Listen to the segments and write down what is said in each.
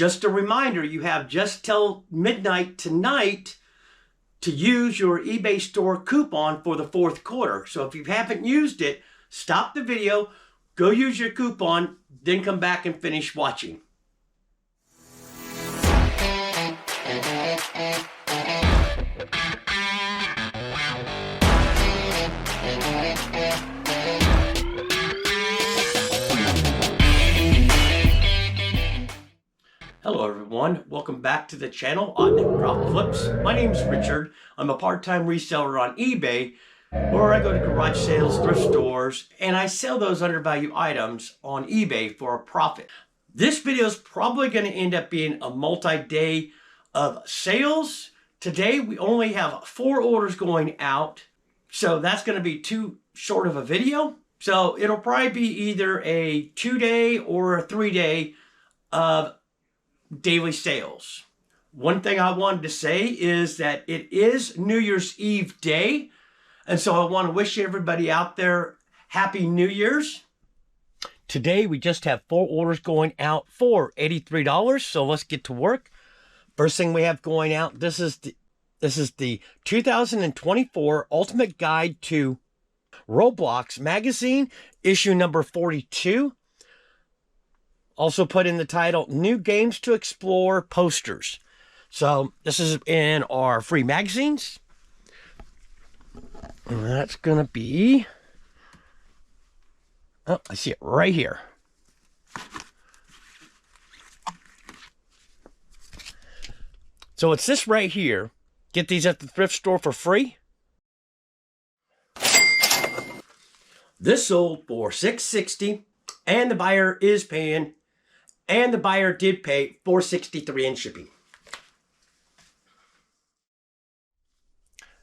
Just a reminder, you have just till midnight tonight to use your eBay store coupon for the fourth quarter. So if you haven't used it, stop the video, go use your coupon, then come back and finish watching. Hello everyone, welcome back to the channel on Drop Flips. My name is Richard. I'm a part-time reseller on eBay, where I go to garage sales, thrift stores, and I sell those undervalued items on eBay for a profit. This video is probably going to end up being a multi-day of sales. Today we only have 4 orders going out, so that's going to be too short of a video. So it'll probably be either a 2-day or a 3-day of daily sales. One thing I wanted to say is that it is New Year's Eve day, and so I want to wish everybody out there Happy New Year's. Today we just have 4 orders going out for $83, so let's get to work. First thing we have going out, this is the 2024 Ultimate Guide to Roblox magazine, issue number 42. Also put in the title, New Games to Explore Posters. So this is in our free magazines. And that's going to be, oh, I see it right here. So it's this right here. Get these at the thrift store for free. This sold for $660, and the buyer is paying. And the buyer did pay $463 in shipping.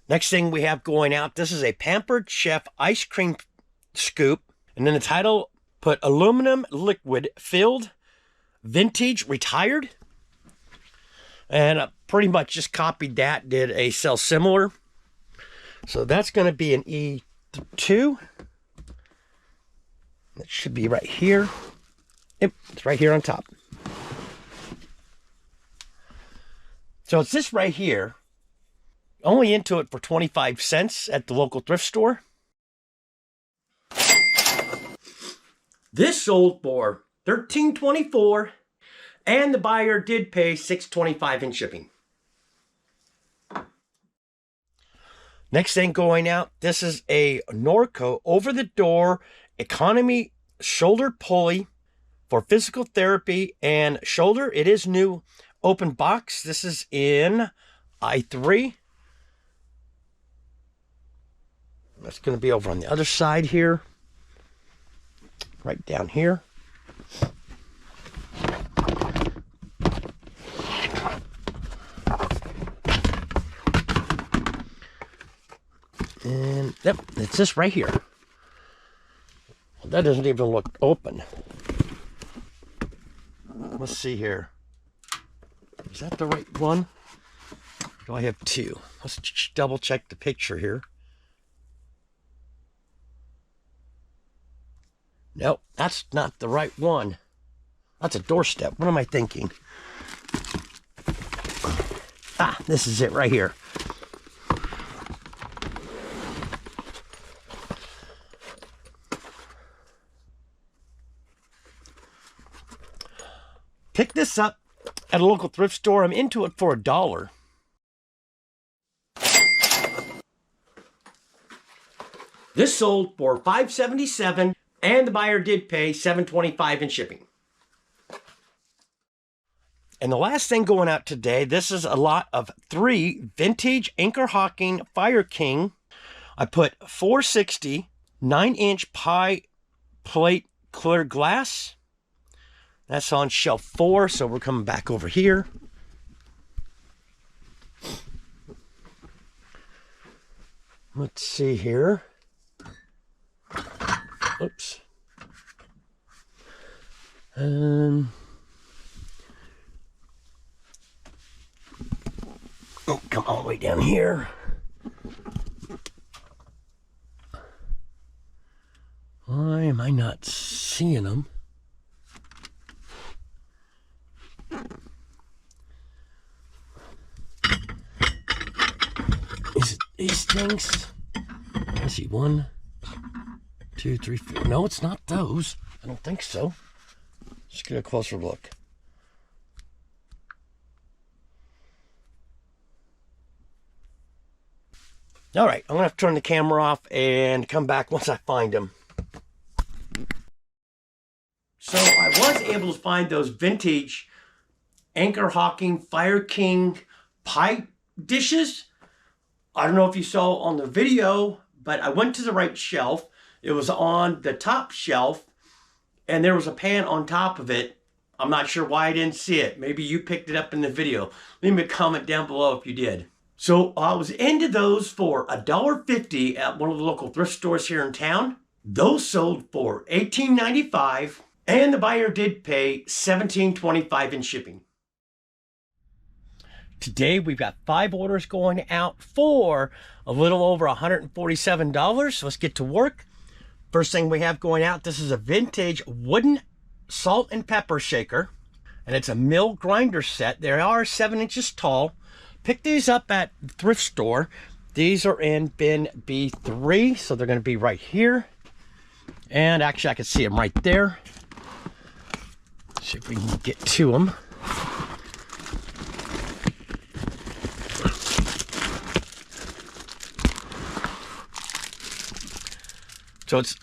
Next thing we have going out, this is a Pampered Chef ice cream scoop. And then the title, put aluminum liquid filled vintage retired. And I pretty much just copied that, did a sell similar. So that's going to be an E2. It should be right here. Yep, it's right here on top. So it's this right here. Only into it for 25 cents at the local thrift store. This sold for $13.24, and the buyer did pay $6.25 in shipping. Next thing going out, this is a Norco over-the-door economy shoulder pulley for physical therapy and shoulder. It is new open box. This is in I3. That's going to be over on the other side here. Right down here. And yep, it's this right here. Well, that doesn't even look open. Let's see here. Is that the right one? Do I have 2? Let's double check the picture here. Nope, that's not the right one. That's a doorstep. What am I thinking? Ah, this is it right here. Pick this up at a local thrift store. I'm into it for $1. This sold for $577, and the buyer did pay $7.25 in shipping. And the last thing going out today, this is a lot of 3 vintage Anchor Hawking Fire King. I put $460, 9-inch pie plate clear glass. That's on shelf 4, so we're coming back over here. Let's see here. Oops. Oh, come all the way down here. Why am I not seeing them? these things. Let's see, 1, 2, 3, 4. No, it's not those. I don't think so. Let's get a closer look. All right, I'm gonna have to turn the camera off and come back once I find them. So I was able to find those vintage Anchor Hawking Fire King pie dishes. I don't know if you saw on the video, but I went to the right shelf. It was on the top shelf, and there was a pan on top of it. I'm not sure why I didn't see it. Maybe you picked it up in the video. Leave me a comment down below if you did. So I was into those for $1.50 at one of the local thrift stores here in town. Those sold for $18.95, and the buyer did pay $17.25 in shipping. Today we've got 5 orders going out for a little over $147. So let's get to work. First thing we have going out, this is a vintage wooden salt and pepper shaker, and it's a mill grinder set. They are 7 inches tall. Pick these up at the thrift store. These are in bin B3, so they're going to be right here. And actually I can see them right there. See if we can get to them. So it's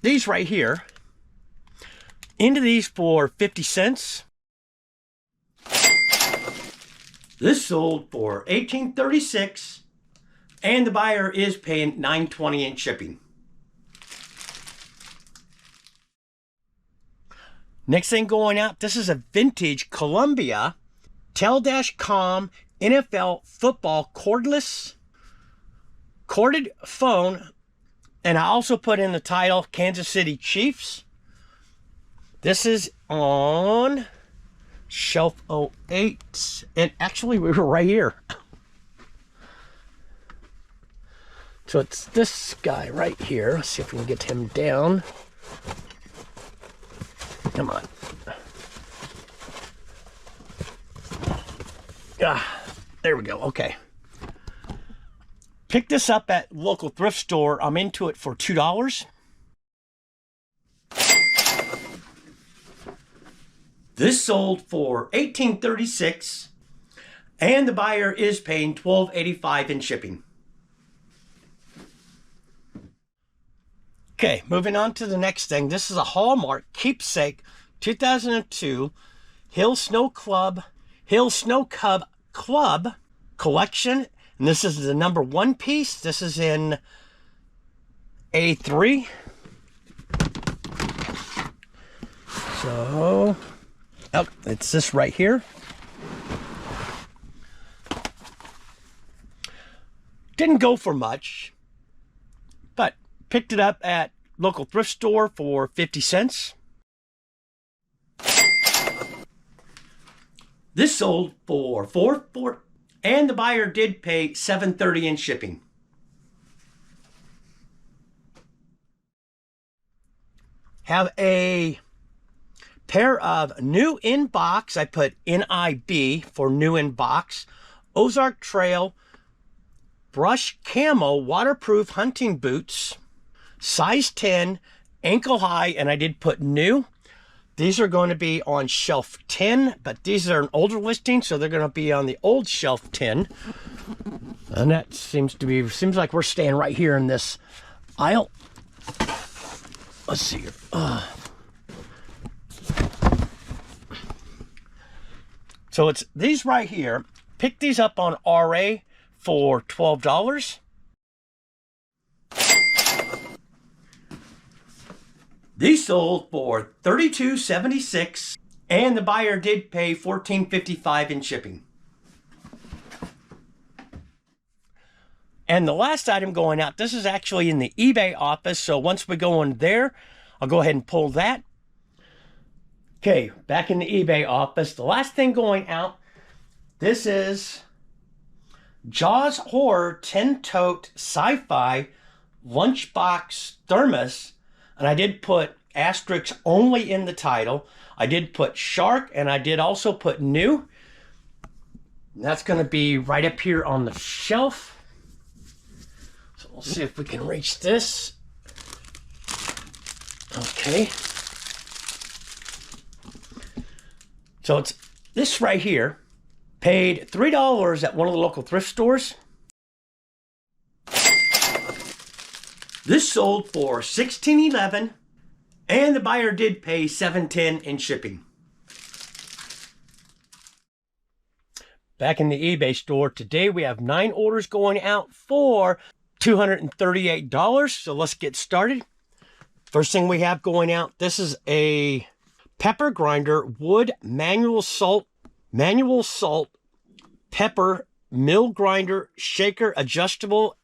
these right here. Into these for 50 cents. This sold for $18.36, and the buyer is paying $9.20 in shipping. Next thing going out, this is a vintage Columbia Tel-Com NFL football corded phone. And I also put in the title, Kansas City Chiefs. This is on shelf 08. And actually, we were right here. So it's this guy right here. Let's see if we can get him down. Come on. There we go. Okay. Picked this up at local thrift store. I'm into it for $2. This sold for $18.36, and the buyer is paying $12.85 in shipping. Okay, moving on to the next thing. This is a Hallmark Keepsake 2002 Hill Snow Cub collection. And this is the number 1 piece. This is in A3. So, oh, it's this right here. Didn't go for much, but picked it up at local thrift store for 50 cents. This sold for $4.40. And the buyer did pay $7.30 in shipping. Have a pair of new in box. I put NIB for new in box. Ozark Trail brush camo waterproof hunting boots. Size 10, ankle high, and I did put new. These are going to be on shelf 10, but these are an older listing, so they're going to be on the old shelf 10. And that seems like we're staying right here in this aisle. Let's see here. So it's these right here. Pick these up on RA for $12. These sold for $32.76, and the buyer did pay $14.55 in shipping. And the last item going out, this is actually in the eBay office, so once we go in there, I'll go ahead and pull that. Okay, back in the eBay office, the last thing going out, this is Jaws Horror 10-tote sci-fi lunchbox thermos. And I did put asterisks only in the title. I did put shark, and I did also put new. And that's going to be right up here on the shelf. We'll see if we can reach this. Okay. So it's this right here. Paid $3 at one of the local thrift stores. This sold for $16.11, and the buyer did pay $7.10 in shipping. Back in the eBay store today, we have 9 orders going out for $238. So let's get started. First thing we have going out, this is a pepper grinder, wood manual salt pepper mill grinder, shaker, adjustable,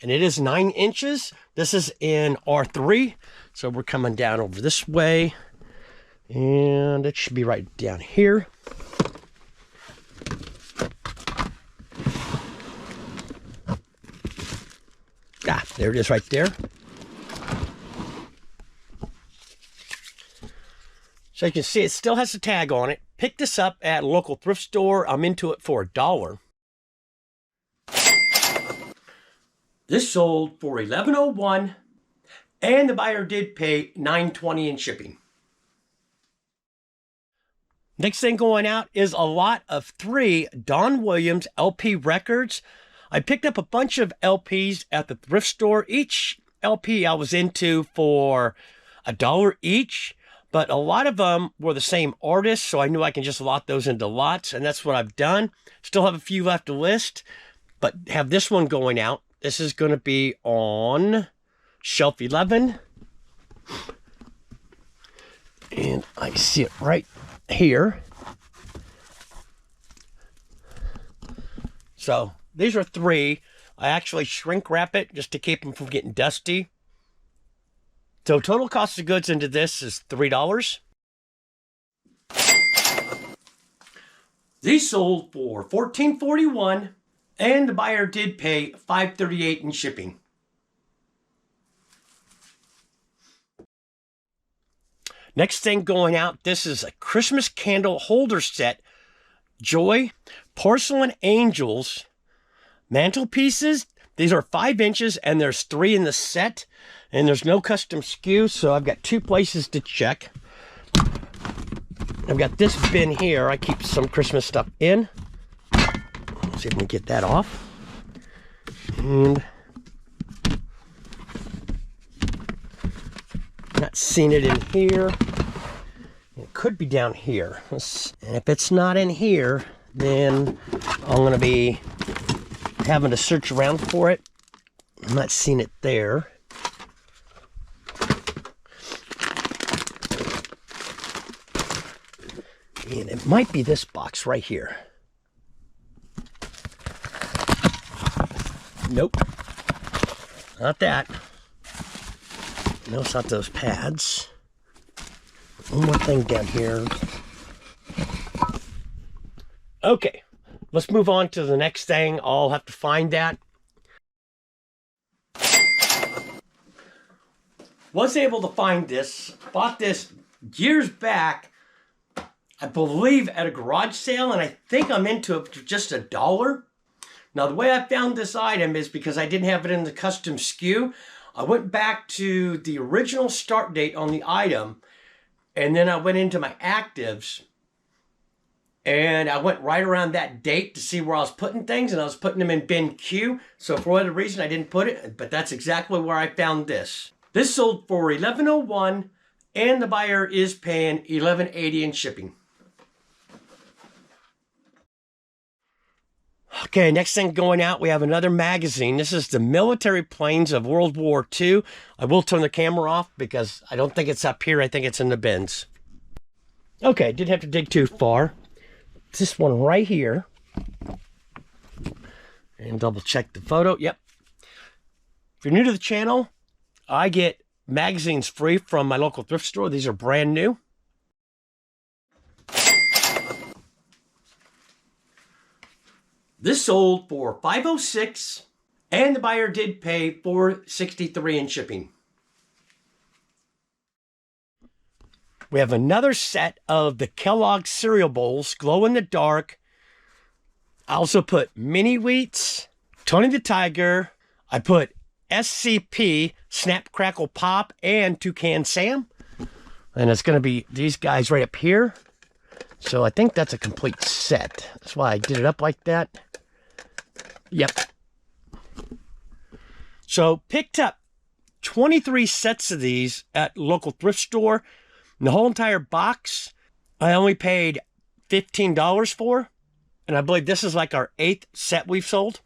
and it is 9 inches. This is in R3, so we're coming down over this way, and it should be right down here. Ah, there it is right there. So you can see it still has a tag on it. Picked this up at a local thrift store. I'm into it for $1. This sold for $11.01, and the buyer did pay $9.20 in shipping. Next thing going out is a lot of 3 Don Williams LP records. I picked up a bunch of LPs at the thrift store. Each LP I was into for $1 each. But a lot of them were the same artist, so I knew I can just lot those into lots, and that's what I've done. Still have a few left to list, but have this one going out. This is going to be on shelf 11. And I see it right here. So these are 3. I actually shrink wrap it just to keep them from getting dusty. So total cost of goods into this is $3. These sold for $14.41, and the buyer did pay $5.38 in shipping. Next thing going out, this is a Christmas candle holder set. Joy porcelain angels mantelpieces. These are 5 inches, and there's 3 in the set. And there's no custom SKU, so I've got 2 places to check. I've got this bin here. I keep some Christmas stuff in. Let's see if we can get that off. And not seeing it in here. It could be down here. And if it's not in here, then I'm going to be having to search around for it. I'm not seeing it there. And it might be this box right here. Nope. Not that. No, it's not those pads. One more thing down here. Okay. Let's move on to the next thing. I'll have to find that. Was able to find this. Bought this years back, I believe at a garage sale, and I think I'm into it for just $1. Now, the way I found this item is because I didn't have it in the custom SKU. I went back to the original start date on the item, and then I went into my actives, and I went right around that date to see where I was putting things, and I was putting them in bin Q. So for whatever reason, I didn't put it, but that's exactly where I found this. This sold for $11.01, and the buyer is paying $11.80 in shipping. Okay, next thing going out, we have another magazine. This is the Military Planes of World War II. I will turn the camera off because I don't think it's up here. I think it's in the bins. Okay, didn't have to dig too far. This one right here. And double check the photo. Yep. If you're new to the channel, I get magazines free from my local thrift store. These are brand new. This sold for $5.06, and the buyer did pay $4.63 in shipping. We have another set of the Kellogg cereal bowls, glow in the dark. I also put mini wheats, Tony the Tiger. I put SCP, Snap, Crackle, Pop, and Toucan Sam. And it's going to be these guys right up here. So I think that's a complete set. That's why I did it up like that. Yep. So picked up 23 sets of these at local thrift store. And the whole entire box, I only paid $15 for. And I believe this is like our 8th set we've sold.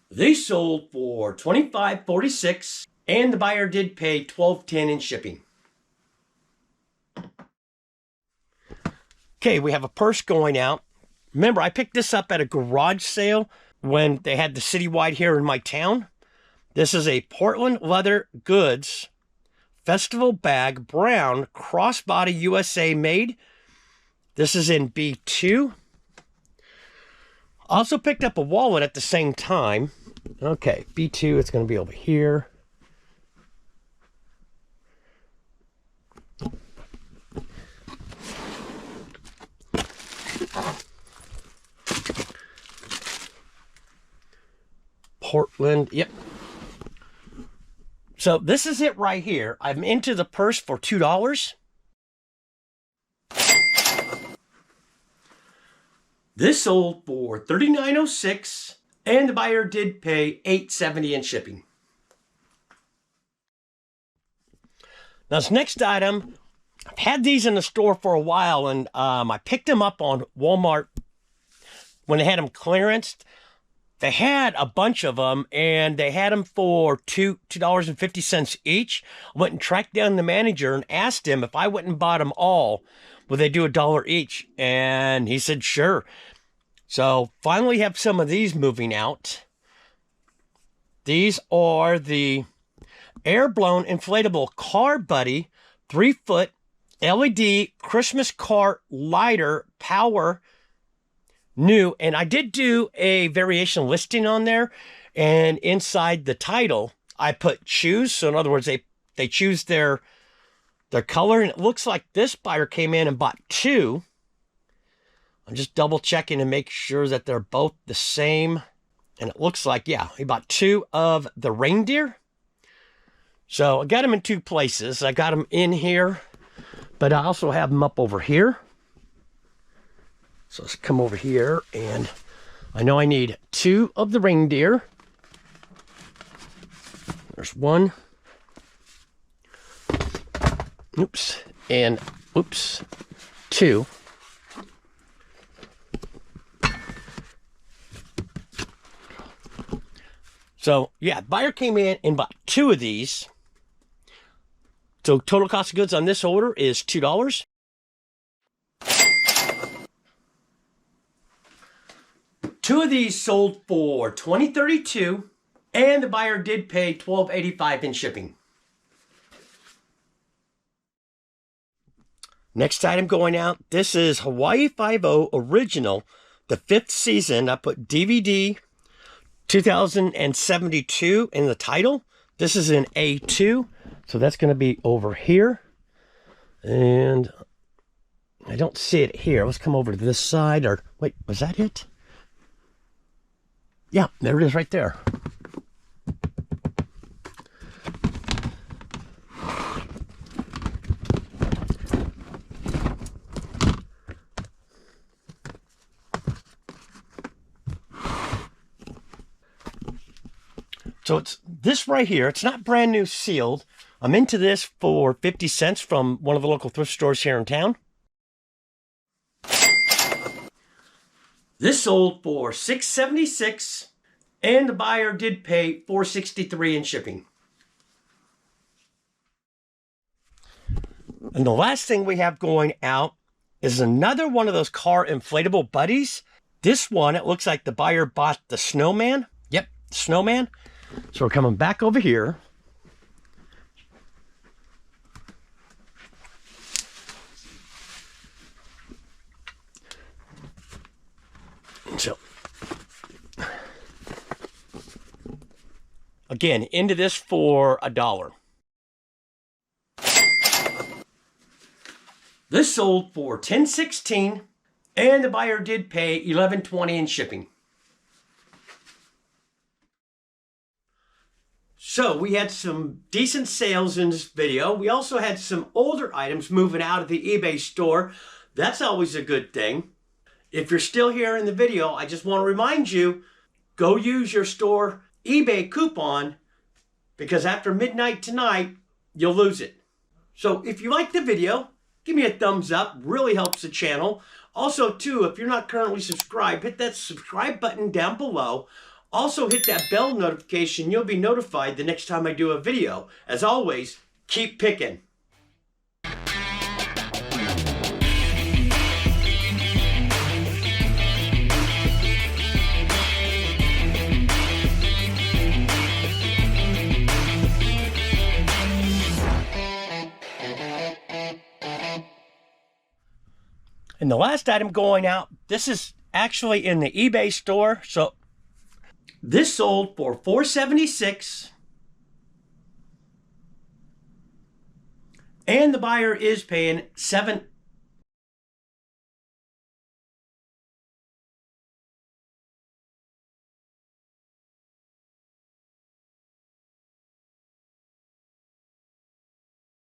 These sold for $25.46, and the buyer did pay $12.10 in shipping. Okay, we have a purse going out. Remember, I picked this up at a garage sale when they had the citywide here in my town. This is a Portland Leather Goods Festival Bag, brown, crossbody USA made. This is in B2. Also picked up a wallet at the same time. Okay, B2, it's going to be over here. Portland, yep. So this is it right here. I'm into the purse for $2. This sold for $39.06, and the buyer did pay $8.70 in shipping. Now this next item, I've had these in the store for a while, and I picked them up on Walmart when they had them clearanced. They had a bunch of them, and they had them for $2.50 each. I went and tracked down the manager and asked him if I went and bought them all, would they do $1 each? And he said, sure. So finally have some of these moving out. These are the air-blown inflatable car buddy 3-foot LED Christmas car lighter power new. And I did do a variation listing on there, and inside the title I put choose. So in other words, they choose their color, and it looks like this buyer came in and bought 2. I'm just double checking to make sure that they're both the same. And it looks like, yeah, he bought 2 of the reindeer. So I got them in 2 places. I got them in here, but I also have them up over here. So let's come over here, and I know I need 2 of the reindeer. There's 1. Oops. And, oops, 2. So, yeah, buyer came in and bought 2 of these. So total cost of goods on this order is $2. Two of these sold for $20.32, and the buyer did pay $12.85 in shipping. Next item going out, this is Hawaii Five-0 Original, the 5th season. I put DVD 2072 in the title. This is in A2, so that's going to be over here. And I don't see it here. Let's come over to this side. Or wait, was that it? Yeah, there it is right there. So it's this right here. It's not brand new sealed. I'm into this for 50 cents from one of the local thrift stores here in town. This sold for $6.76, and the buyer did pay $4.63 in shipping. And the last thing we have going out is another one of those car inflatable buddies. This one, it looks like the buyer bought the snowman. Yep, snowman. So we're coming back over here. So, again, into this for $1. This sold for $10.16, and the buyer did pay $11.20 in shipping. So we had some decent sales in this video. We also had some older items moving out of the eBay store. That's always a good thing. If you're still here in the video, I just want to remind you, go use your store eBay coupon, because after midnight tonight, you'll lose it. So if you like the video, give me a thumbs up, really helps the channel. Also too, if you're not currently subscribed, hit that subscribe button down below. Also hit that bell notification, you'll be notified the next time I do a video. As always, keep picking. And the last item going out, this is actually in the eBay store. So this sold for $476. And the buyer is paying $7.